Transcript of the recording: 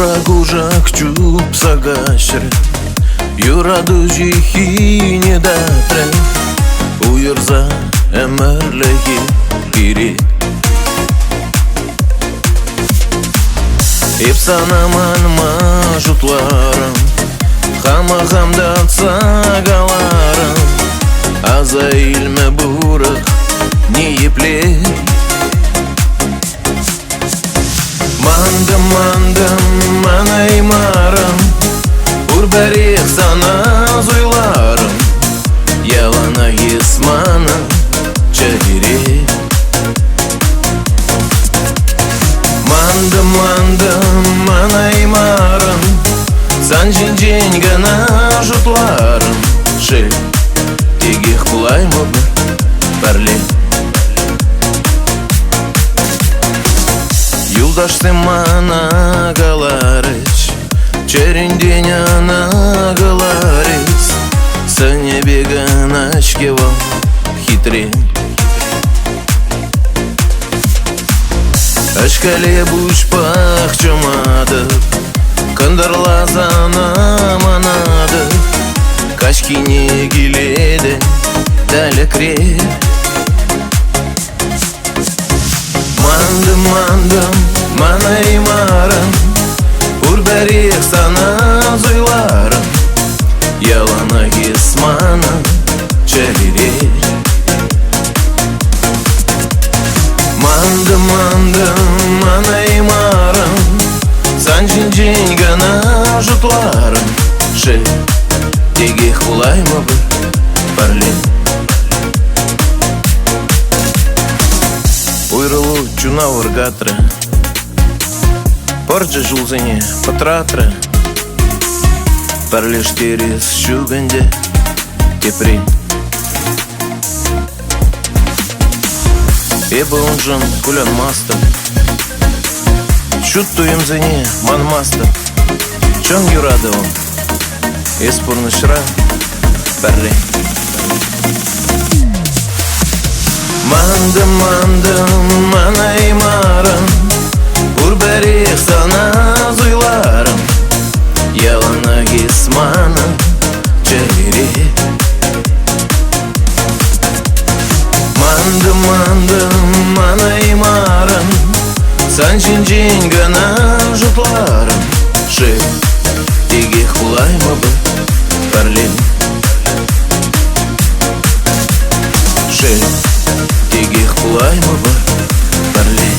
Урагужак чуп сагашры Юраду жихи не датре Уйырза әмірлігі кири Епсанаман мажутларым Хамахамдан сагаларым Аза илме бурық не епле Мандым манаймарым Урбәрек сана зуйларым Ялана есманы чәдире Мандым манаймарым Санжин гана жұтларым Шел тегех құлаймы бір пәрле Юлдашты мана галарыч Черендень ана галарыч Сыне беган очкева хитре Очкале буш пахчамады Кандарлазана манады Качкине гиледе дәлекре Мандым манаймарым Урбәрек сана зуйларым Ялана есманы чәлире Мандым манаймарым Санжин гана жұтларым Шел тегех құлаймы бір пәрле Уйрылу чуна варгатры Порджа жулзыне патратры Пәрлеш терес шугенде тепри Эбі ұнжын күлін масты Шут туемзыне манмасты Чон юрады он Эспурны шыра пәрле Мандым манаймарым Урбәрек сана зуйларым Ялана есманы чәлире Мандым манаймарым Санжин гана жұтларым Шел тегех құлаймы бір пәрле Шел тегех құлаймы бір пәрле